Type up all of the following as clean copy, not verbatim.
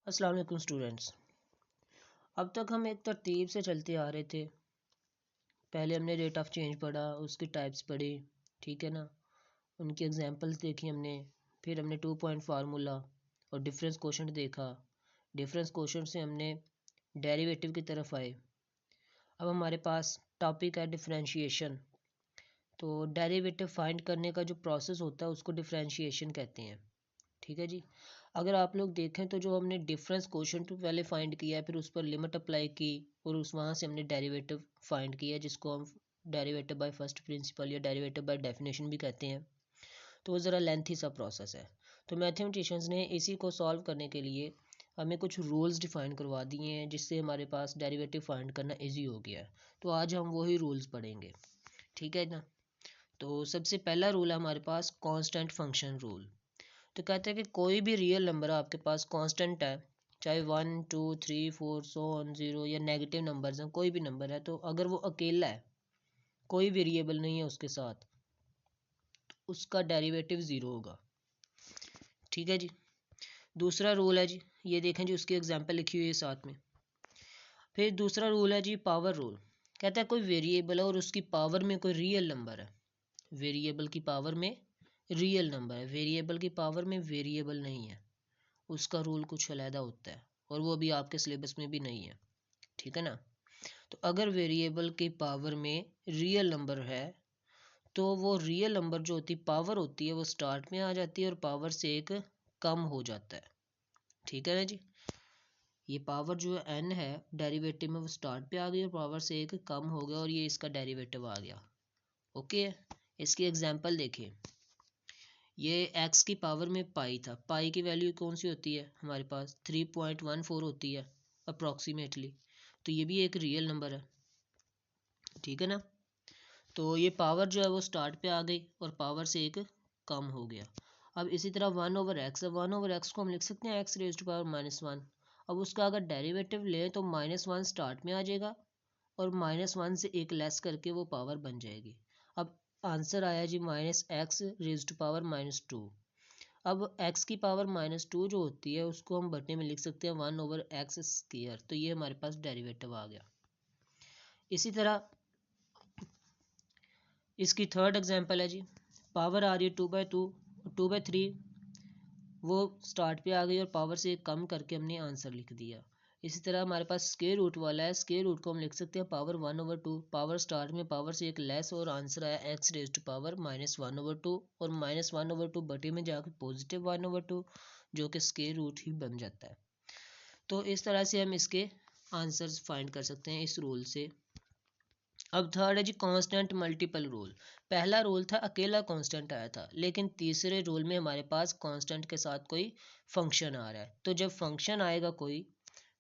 अस्सलाम वालेकुम स्टूडेंट्स। अब तक हम एक तरतीब से चलते आ रहे थे। पहले हमने रेट ऑफ चेंज पढ़ा, उसकी टाइप्स पढ़ी, ठीक है ना, उनकी एग्जांपल्स देखी हमने। फिर हमने 2 पॉइंट फार्मूला और डिफरेंस कोशेंट देखा। डिफरेंस कोशेंट से हमने डेरिवेटिव की तरफ आए। अब हमारे पास टॉपिक है डिफरेंशिएशन। तो डेरिवेटिव फाइंड करने का जो प्रोसेस होता है उसको डिफरेंशिएशन कहते हैं, ठीक है जी। अगर आप लोग देखें तो जो हमने डिफरेंस कोशेंट पहले फाइंड किया है, फिर उस पर लिमिट अप्लाई की और उस वहाँ से हमने डेरिवेटिव फाइंड किया, जिसको हम डेरिवेटिव बाय फर्स्ट प्रिंसिपल या डेरिवेटिव बाय डेफिनेशन भी कहते हैं। तो वो ज़रा लेंथी सा प्रोसेस है। तो मैथमेटिशियंस ने इसी को सॉल्व करने के लिए हमें कुछ रूल्स डिफाइन करवा दिए हैं, जिससे हमारे पास डेरिवेटिव फाइंड करना ईजी हो गया है। तो आज हम वही रूल्स पढ़ेंगे, ठीक है ना। तो सबसे पहला रूल है हमारे पास कांस्टेंट फंक्शन रूल। तो कहते हैं कि कोई भी रियल नंबर आपके पास कांस्टेंट है, चाहे 1 2 3 4 सो ऑन 0 या नेगेटिव नंबर्स हैं, कोई भी नंबर है, तो अगर वो अकेला है, कोई वेरिएबल नहीं है उसके साथ, तो उसका डेरिवेटिव ज़ीरो होगा, ठीक है जी। दूसरा रूल है जी, ये देखें जी, उसकी एग्जांपल लिखी हुई है साथ में। फिर दूसरा रूल है जी पावर रूल। कहता है कोई वेरिएबल है और उसकी पावर में कोई रियल नंबर है, वेरिएबल की पावर में रियल नंबर है, वेरिएबल की पावर में वेरिएबल नहीं है, उसका रूल कुछ अलहदा होता है और वो अभी आपके सिलेबस में भी नहीं है, ठीक है ना। तो अगर वेरिएबल की पावर में रियल नंबर है तो वो रियल नंबर जो होती पावर होती है वो स्टार्ट में आ जाती है और पावर से एक कम हो जाता है, ठीक है ना जी। ये पावर जो n है डेरिवेटिव में वो स्टार्ट पे आ गई और पावर से एक कम हो गया और ये इसका डेरिवेटिव आ गया। ओके, इसकी एग्जांपल देखिए। ये x की पावर में पाई था, पाई की वैल्यू कौन सी होती है हमारे पास 3.14 होती है अप्रॉक्सीमेटली। तो ये भी एक रियल नंबर है, ठीक है ना। तो ये पावर जो है वो स्टार्ट पे आ गई और पावर से एक कम हो गया। अब इसी तरह 1/x है, 1/x को हम लिख सकते हैं एक्स रेज टू पावर -1। अब उसका अगर डेरिवेटिव लें तो -1 स्टार्ट में आ जाएगा और -1 से एक लेस करके वो पावर बन जाएगी। अब आंसर आया जी -x रेज टू पावर -2। अब x की पावर -2 जो होती है उसको हम बटे में लिख सकते हैं 1/x²। तो ये हमारे पास डेरिवेटिव आ गया। इसी तरह इसकी थर्ड एग्जांपल है जी, पावर आ रही है 2/2, 2/3, वो स्टार्ट पे आ गई और पावर से एक कम करके हमने आंसर लिख दिया। इसी तरह हमारे पास स्क्वायर रूट वाला है, स्क्वायर रूट को हम लिख सकते हैं पावर 1/2, पावर स्टार्ट में पावर से एक लेस और आंसर आया x रेज टू पावर -1/2 और -1/2 बटे में जाकर पॉजिटिव 1/2 जो कि स्क्वायर रूट ही बन जाता है। तो इस तरह से हम इसके आंसर्स फाइंड कर सकते हैं इस रूल से। अब थर्ड है जी कांस्टेंट मल्टीपल रूल। पहला रूल था अकेला कांस्टेंट आया था, लेकिन तीसरे रूल में हमारे पास कांस्टेंट के साथ कोई फंक्शन आ रहा है। तो जब फंक्शन आएगा कोई,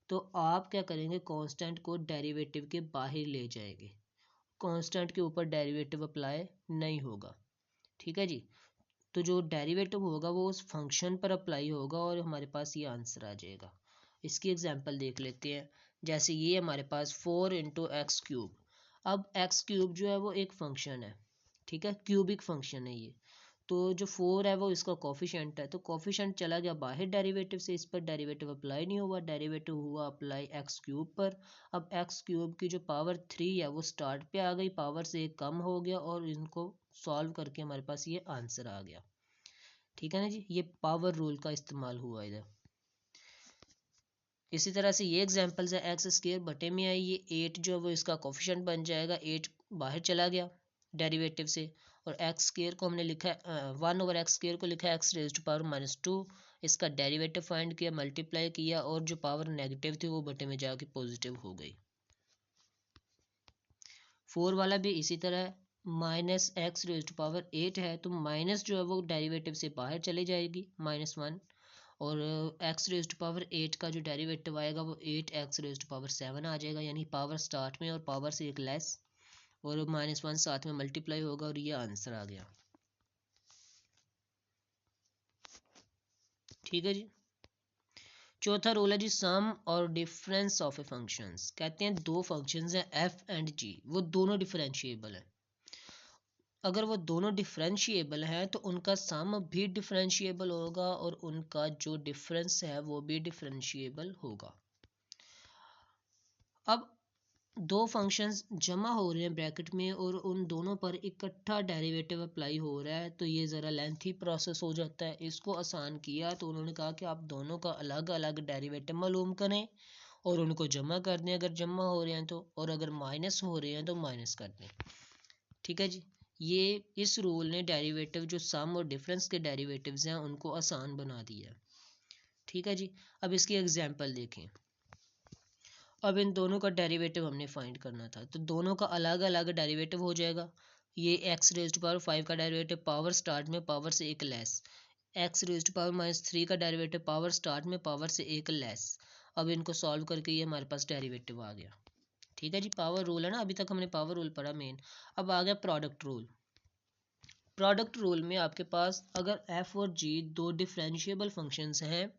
तो आप क्या करेंगे, कांस्टेंट को डेरिवेटिव के बाहर ले जाएंगे, कांस्टेंट के ऊपर डेरिवेटिव अप्लाई नहीं होगा, ठीक है जी। तो जो डेरिवेटिव होगा वो उस फंक्शन पर अप्लाई होगा और हमारे पास ये आंसर आ जाएगा। इसकी एग्जांपल देख लेते हैं। जैसे ये हमारे पास 4 × x³। अब x³ जो है वो एक फंक्शन है, ठीक है, क्यूबिक फंक्शन है ये। तो जो 4 है वो इसका कोफिशिएंट है, तो कोफिशिएंट चला गया बाहर डेरिवेटिव से, इस पर डेरिवेटिव अप्लाई नहीं हुआ, डेरिवेटिव हुआ अप्लाई x³ पर। अब x³ की जो पावर 3 है वो स्टार्ट पे आ गई, पावर से एक कम हो गया और इनको सॉल्व करके हमारे पास ये आंसर आ गया, ठीक है ना जी। ये पावर रूल का इस्तेमाल हुआ इधर। इसी तरह से ये एग्जांपल्स है, x² बटे में आई, ये 8 जो है वो इसका कोफिशिएंट बन जाएगा, 8 बाहर चला गया डेरिवेटिव से और x² को हमने लिखा है 1/x² को लिखा है x रेज टू पावर -2। इसका डेरिवेटिव फाइंड किया, मल्टीप्लाई किया और जो पावर नेगेटिव थी वो बटे में जाके पॉजिटिव हो गई। 4 वाला भी इसी तरह है, -x रेज टू पावर 8 है, तो माइनस जो है वो डेरिवेटिव से बाहर चली जाएगी -1 और x रेज टू पावर 8 का जो डेरिवेटिव आएगा वो 8x रेज टू पावर 7 आ जाएगा, यानी पावर स्टार्ट में और पावर से एक लेस और -1 साथ में मल्टीप्लाई होगा और ये आंसर आ गया, ठीक है जी। चौथा रूल है जी सम और डिफरेंस ऑफ ए फंक्शंस। कहते हैं दो फंक्शंस हैं f एंड g, वो दोनों डिफरेंशिएबल हैं। अगर वो दोनों डिफरेंशिएबल हैं तो उनका सम भी डिफरेंशिएबल होगा और उनका जो डिफरेंस है वो भी डिफरेंशिएबल होगा। अब दो फंक्शंस जमा हो रहे हैं ब्रैकेट में और उन दोनों पर इकट्ठा डेरिवेटिव अप्लाई हो रहा है, तो ये ज़रा लेंथी प्रोसेस हो जाता है। इसको आसान किया तो उन्होंने कहा कि आप दोनों का अलग अलग डेरिवेटिव मालूम करें और उनको जमा कर दें अगर जमा हो रहे हैं तो, और अगर माइनस हो रहे हैं तो माइनस कर दें। ठीक है जी, ये इस रूल ने डेरिवेटिव जो सम और डिफरेंस के डेरिवेटिव्स हैं उनको आसान बना दिया है। ठीक है जी, अब इसकी एग्जांपल देखें। अब इन दोनों का डेरिवेटिव हमने फाइंड करना था, तो दोनों का अलग अलग डेरिवेटिव हो जाएगा। ये एक्स रेज़्ड टू पावर 5 का डेरिवेटिव पावर स्टार्ट में पावर से एक less, X raised to power -3 का डेरिवेटिव पावर स्टार्ट में पावर से एक लेस। अब इनको सॉल्व करके ये हमारे पास डेरिवेटिव आ गया। ठीक है जी, पावर रूल है ना, अभी तक हमने पावर रूल पढ़ा मेन। अब आ गया प्रोडक्ट रूल। प्रोडक्ट रूल में आपके पास अगर एफ और जी दो डिफरेंशिएबल फंक्शंस हैं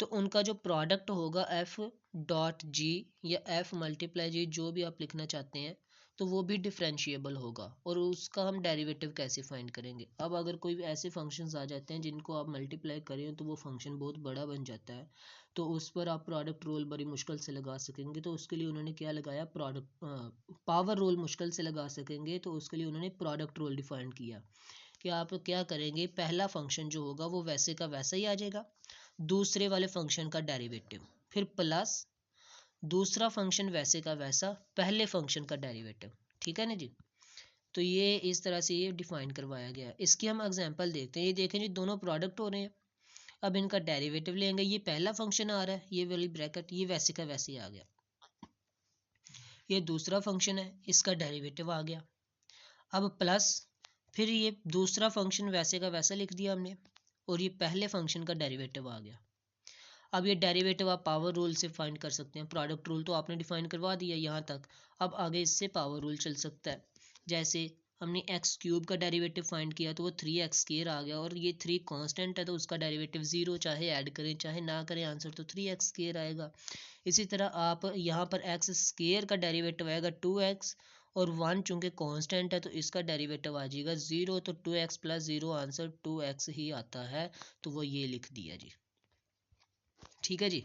तो उनका जो प्रोडक्ट होगा एफ डॉट जी या एफ मल्टीप्लाई जी, जो भी आप लिखना चाहते हैं, तो वो भी डिफरेंशिएबल होगा। और उसका हम डेरिवेटिव कैसे फाइंड करेंगे? अब अगर कोई ऐसे फंक्शंस आ जाते हैं जिनको आप मल्टीप्लाई करें तो वो फंक्शन बहुत बड़ा बन जाता है, तो उस पर आप प्रोडक्ट रूल बड़ी मुश्किल से लगा सकेंगे। तो उसके लिए उन्होंने क्या लगाया, प्रोडक्ट पावर रूल मुश्किल से लगा सकेंगे, तो उसके लिए उन्होंने प्रोडक्ट रूल डिफाइन किया कि आप क्या करेंगे, पहला फंक्शन जो होगा वो वैसे का वैसा ही आ जाएगा, दूसरे वाले फंक्शन का डेरिवेटिव, फिर प्लस दूसरा फंक्शन वैसे का वैसा पहले फंक्शन का डेरिवेटिव। ठीक है ना जी, तो ये इस तरह से ये डिफाइन करवाया गया। इसकी हम एग्जांपल देखते हैं। ये देखें जी, दोनों प्रोडक्ट हो रहे हैं, अब इनका डेरिवेटिव लेंगे। ये पहला फंक्शन आ रहा है, ये वाली ब्रैकेट, ये वैसे का वैसे ही आ गया। ये दूसरा फंक्शन है, इसका डेरिवेटिव आ गया। अब प्लस फिर ये दूसरा फंक्शन वैसे का वैसा लिख दिया हमने, और ये पहले फंक्शन का डेरिवेटिव आ गया। अब ये डेरिवेटिव आप पावर रूल से फाइंड कर सकते हैं। प्रोडक्ट रूल तो आपने डिफाइन करवा दिया यहाँ तक, अब आगे इससे पावर रूल चल सकता है। जैसे हमने एक्स क्यूब का डेरिवेटिव फाइंड किया तो वो 3x² आ गया, और ये 3 कांस्टेंट है तो उसका डेरिवेटिव 0, चाहे ऐड करें चाहे ना करें आंसर तो 3x² आएगा। इसी तरह आप यहाँ पर x² का डेरिवेटिव आएगा 2x, और 1 चूंकि कांस्टेंट है तो इसका डेरिवेटिव आ जाएगा 0, तो 2x + 0 आंसर 2x ही आता है, तो वो ये लिख दिया जी। ठीक है जी,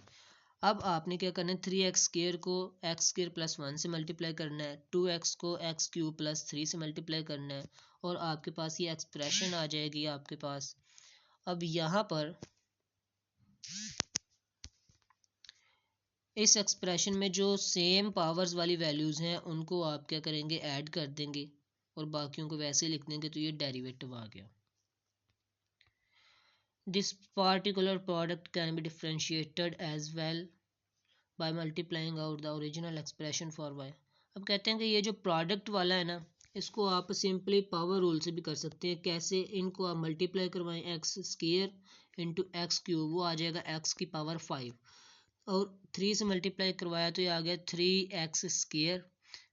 अब आपने क्या करना है, 3x² को x² + 1 से मल्टीप्लाई करना है, 2x को x³ + 3 से मल्टीप्लाई करना है, और आपके पास ये एक्सप्रेशन आ जाएगी आपके पास। अब यहाँ पर इस एक्सप्रेशन में जो सेम पावर्स वाली वैल्यूज़ हैं उनको आप क्या करेंगे, ऐड कर देंगे, और बाकियों को वैसे लिख देंगे, तो ये डेरिवेटिव आ गया। This particular product can be differentiated as well by multiplying out the original expression for y। अब कहते हैं कि ये जो प्रोडक्ट वाला है ना, इसको आप सिंपली पावर रूल से भी कर सकते हैं। कैसे? इनको आप मल्टीप्लाई करवाएं, x² इंटू x³ वो आ जाएगा x⁵, और 3 से मल्टीप्लाई करवाया तो ये आ गया 3x²,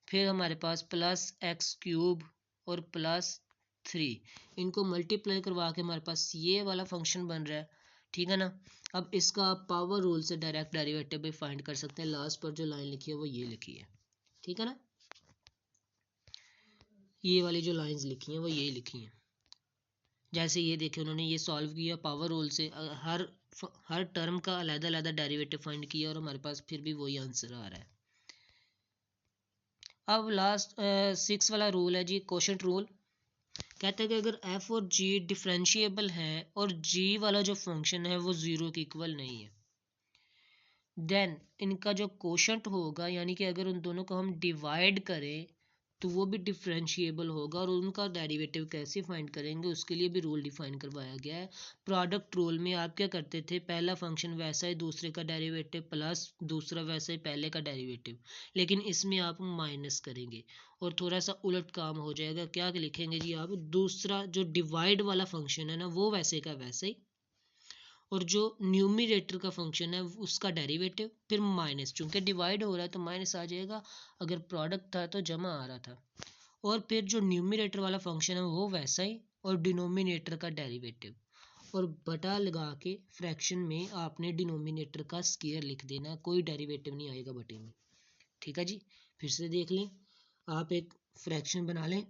फिर हमारे पास प्लस x³ और प्लस 3, इनको मल्टीप्लाई करवा के हमारे पास ये वाला फंक्शन बन रहा है। ठीक है ना, अब इसका आप पावर रूल से डायरेक्ट डेरिवेटिव भी फाइंड कर सकते हैं। लास्ट पर जो लाइन लिखी है वो ये लिखी है। ठीक है ना, ये वाली जो लाइंस लिखी हैं वो ये लिखी हैं। जैसे ये देखें, उन्होंने ये सॉल्व किया पावर रूल से, हर टर्म का अलग-अलग डेरिवेटिव फाइंड किया, और हमारे पास फिर भी वही आंसर आ रहा है। अब लास्ट 6 वाला रूल है जी, कोशेंट रूल। कहते हैं कि अगर f और g डिफरेंशिएबल हैं और g वाला जो फंक्शन है वो 0 के इक्वल नहीं है, देन इनका जो कोशेंट होगा, यानी कि अगर उन दोनों को हम डिवाइड करें तो वो भी डिफरेंशिएबल होगा। और उनका डेरिवेटिव कैसे फाइंड करेंगे उसके लिए भी रूल डिफाइन करवाया गया है। प्रोडक्ट रूल में आप क्या करते थे, पहला फंक्शन वैसा ही दूसरे का डेरिवेटिव प्लस दूसरा वैसा ही पहले का डेरिवेटिव, लेकिन इसमें आप माइनस करेंगे और थोड़ा सा उलट काम हो जाएगा। क्या लिखेंगे जी आप, दूसरा जो डिवाइड वाला फंक्शन है ना वो वैसे का वैसे ही, और जो न्यूमरेटर का फंक्शन है उसका डेरिवेटिव, फिर माइनस, चूंकि डिवाइड हो रहा है तो माइनस आ जाएगा, अगर प्रोडक्ट था तो जमा आ रहा था, और फिर जो न्यूमरेटर वाला फंक्शन है वो वैसा ही, और डिनोमिनेटर का डेरिवेटिव, और बटा लगा के फ्रैक्शन में आपने डिनोमिनेटर का स्क्वायर लिख देना, कोई डेरिवेटिव नहीं आएगा बटे में। ठीक है जी, फिर से देख लें, आप एक फ्रैक्शन बना लें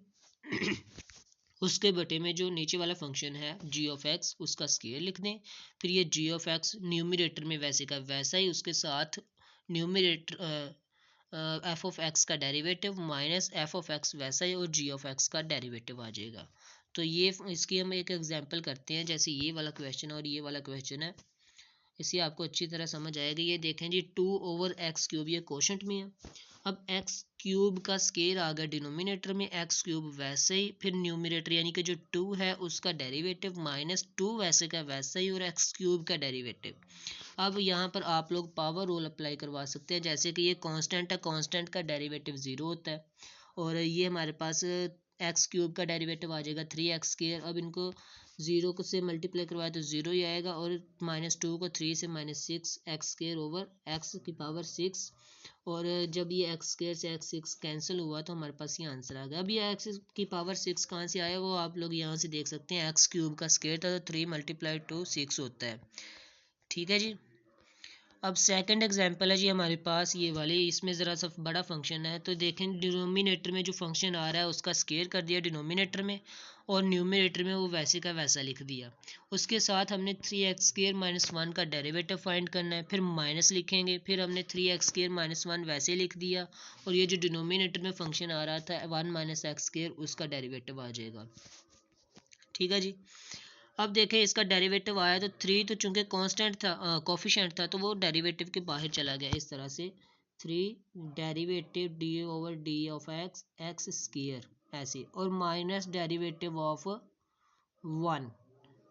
उसके बटे में जो नीचे वाला फंक्शन है जी ऑफ एक्स उसका स्केयर लिख दें। फिर ये जी ऑफ एक्स न्यूमरेटर में वैसे का वैसा ही, उसके साथ न्यूमरेटर एफ ऑफ एक्स का derivative minus F of x वैसा ही और जी ऑफ एक्स का डेरिवेटिव आ जाएगा। तो ये इसकी हम एक एग्जांपल करते हैं, जैसे ये वाला क्वेश्चन और ये वाला क्वेश्चन है, इसे आपको अच्छी तरह समझ आएगी। ये देखें जी 2/x³ ये कोशंट में है। अब x³ का स्केयर आ गया डिनोमिनेटर में, x³ वैसे ही, फिर न्यूमरेटर यानी कि जो 2 है उसका डेरिवेटिव माइनस 2 वैसे का वैसा ही और x³ का डेरिवेटिव। अब यहाँ पर आप लोग पावर रूल अप्लाई करवा सकते हैं, जैसे कि ये कांस्टेंट है, कांस्टेंट का डेरिवेटिव 0 होता है और ये हमारे पास x³ का डेरिवेटिव आ जाएगा 3x²। अब इनको 0 को से मल्टीप्लाई करवाए तो 0 ही आएगा और -2 को 3 से -6x² ओवर x⁴ और जब ये x² से x6 कैंसिल हुआ तो हमारे पास ये आंसर आ गया। अब ये x⁴ कहाँ से आया वो आप लोग यहाँ से देख सकते हैं, x³ का स्केयर था तो 3 × 2 6 होता है। ठीक है जी। अब सेकंड एग्जांपल है जी हमारे पास ये वाली, इसमें ज़रा सा बड़ा फंक्शन है। तो देखें डिनोमिनेटर में जो फंक्शन आ रहा है उसका स्केयर कर दिया डिनोमिनेटर में और न्यूमरेटर में वो वैसे का वैसा लिख दिया। उसके साथ हमने 3x² - 1 का डेरिवेटिव फाइंड करना है, फिर माइनस लिखेंगे, फिर हमने 3x² - 1 वैसे लिख दिया और ये जो डिनोमिनेटर में फंक्शन आ रहा था 1 - x² उसका डेरिवेटिव आ जाएगा। ठीक है जी। अब देखें इसका डेरिवेटिव आया तो 3 तो चूंकि कांस्टेंट था, कोफिशिएंट था, तो वो डेरिवेटिव के बाहर चला गया इस तरह से 3 derivative d/d of x x² ऐसे और माइनस डेरिवेटिव ऑफ 1।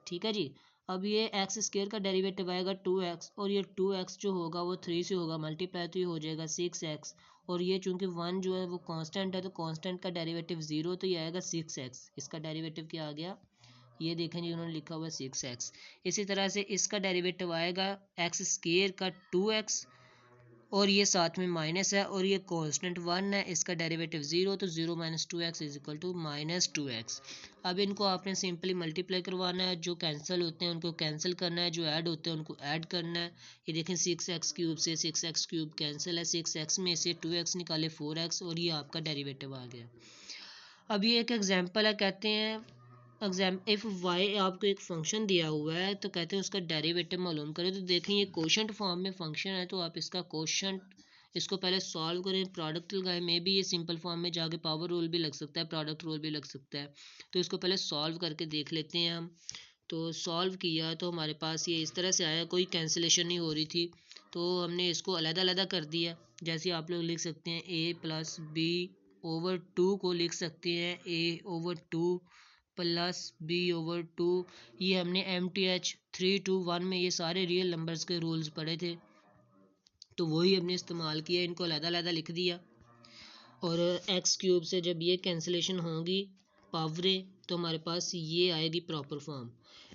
ठीक है जी। अब ये x² का डेरिवेटिव आएगा 2x और ये 2x जो होगा वो 3 से होगा मल्टीप्लाई तो ये हो जाएगा 6x और ये चूंकि 1 जो है वो कांस्टेंट है तो कांस्टेंट का डेरिवेटिव 0 तो ये आएगा 6x। इसका डेरिवेटिव क्या आ गया, ये देखें जी उन्होंने लिखा हुआ है 6x। इसी तरह से इसका डेरिवेटिव आएगा x² का 2x और ये साथ में माइनस है और ये कांस्टेंट 1 है, इसका डेरिवेटिव 0 तो 0 - 2x = -2x। अब इनको आपने सिंपली मल्टीप्लाई करवाना है, जो कैंसिल होते हैं उनको कैंसिल करना है, जो ऐड होते हैं उनको ऐड करना है। ये देखें 6x³ से 6x³ कैंसिल है, 6x में से 2x निकाले 4x और ये आपका डेरिवेटिव आ गया। अब ये एक एग्जांपल है, कहते हैं इफ y आपको एक फंक्शन दिया हुआ है तो कहते हैं उसका डेरिवेटिव मालूम करें। तो देखें ये कोशंट फॉर्म में फंक्शन है तो आप इसका कोशंट इसको पहले सॉल्व करें, प्रोडक्ट लगाएं। मे बी ये सिंपल फॉर्म में जाके पावर रूल भी लग सकता है, प्रोडक्ट रूल भी लग सकता है, तो इसको पहले सॉल्व करके देख लेते हैं हम। तो सॉल्व किया तो हमारे पास ये इस तरह से आया, कोई कैंसिलेशन नहीं हो रही थी तो हमने इसको अलग-अलग कर दिया। जैसे आप लोग लिख सकते हैं a + b/2 को लिख सकते हैं a/2 + b/2। ये हमने MTH 3 2 1 में ये सारे रियल नंबर्स के रूल्स पढ़े थे तो वही हमने इस्तेमाल किया, इनको अलग-अलग लिख दिया और x³ से जब ये कैंसिलेशन होंगी पावरें तो हमारे पास ये आएगी प्रॉपर फॉर्म।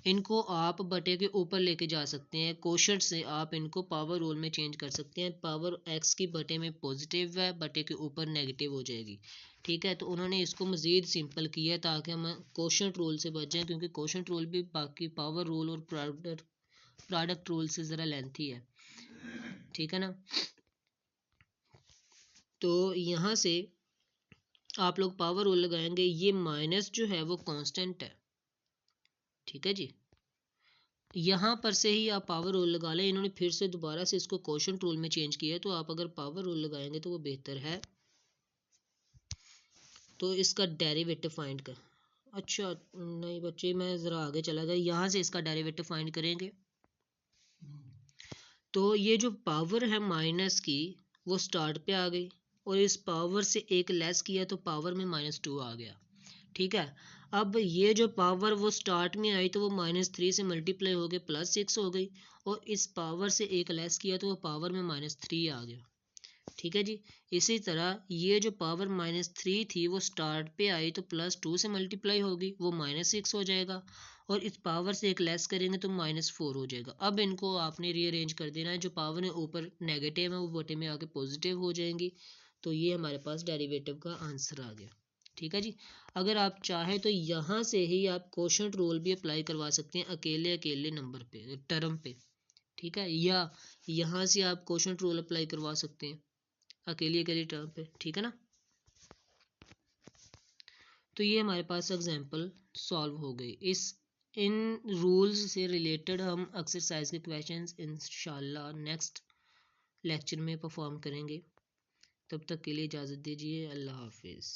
इनको आप बटे के ऊपर लेके जा सकते हैं, कोशंट से आप इनको पावर रूल में चेंज कर सकते हैं। पावर x की बटे में पॉजिटिव है, बटे के ऊपर नेगेटिव हो जाएगी। ठीक है, तो उन्होंने इसको मज़ीद सिंपल किया ताकि हम कोशंट रूल से बच जाएं, क्योंकि कोशंट रूल भी बाकी पावर रूल और प्रोडक्ट रूल से ज़रा लेंथी है। ठीक है ना। तो यहाँ से आप लोग पावर रूल लगाएंगे, ये माइनस जो है वो कांस्टेंट है। ठीक है जी। यहाँ पर से ही आप पावर रूल लगा लें, इन्होंने फिर से दोबारा से इसको कोशंट रूल में चेंज किया है तो आप अगर पावर रूल लगाएंगे तो वो बेहतर है। तो इसका डेरिवेटिव फाइंड कर, अच्छा नहीं बच्चे मैं ज़रा आगे चला गया, यहाँ से इसका डेरिवेटिव फाइंड करेंगे। तो ये जो पावर है माइनस की वो स्टार्ट पे आ गई और इस पावर से एक लेस किया तो पावर में -2 आ गया। ठीक है, अब ये जो पावर वो स्टार्ट में आई तो वो -3 से मल्टीप्लाई हो गए +6 हो गई और इस पावर से एक लेस किया तो वो पावर में -3 आ गया। ठीक है जी। इसी तरह ये जो पावर -3 थी वो स्टार्ट पे आई तो +2 से मल्टीप्लाई होगी, वो -6 हो जाएगा और इस पावर से एक लेस करेंगे तो -4 हो जाएगा। अब इनको आपने रीअरेंज कर देना है, जो पावर है ऊपर नेगेटिव है वो बटे में आके पॉजिटिव हो जाएंगी। तो ये हमारे पास डेरिवेटिव का आंसर आ गया। ठीक है जी। अगर आप चाहें तो यहाँ से ही आप कोशंट रूल भी अप्लाई करवा सकते हैं अकेले अकेले नंबर पे, टर्म पे। ठीक है, या यहाँ से आप कोशंट रूल अप्लाई करवा सकते हैं अकेली अकेली टर्म पे। ठीक है ना। तो ये हमारे पास एग्जांपल सॉल्व हो गई। इन रूल्स से रिलेटेड हम एक्सरसाइज के क्वेश्चंस इंशाल्लाह नेक्स्ट लेक्चर में परफॉर्म करेंगे। तब तक के लिए इजाज़त दीजिए। अल्लाह हाफिज़।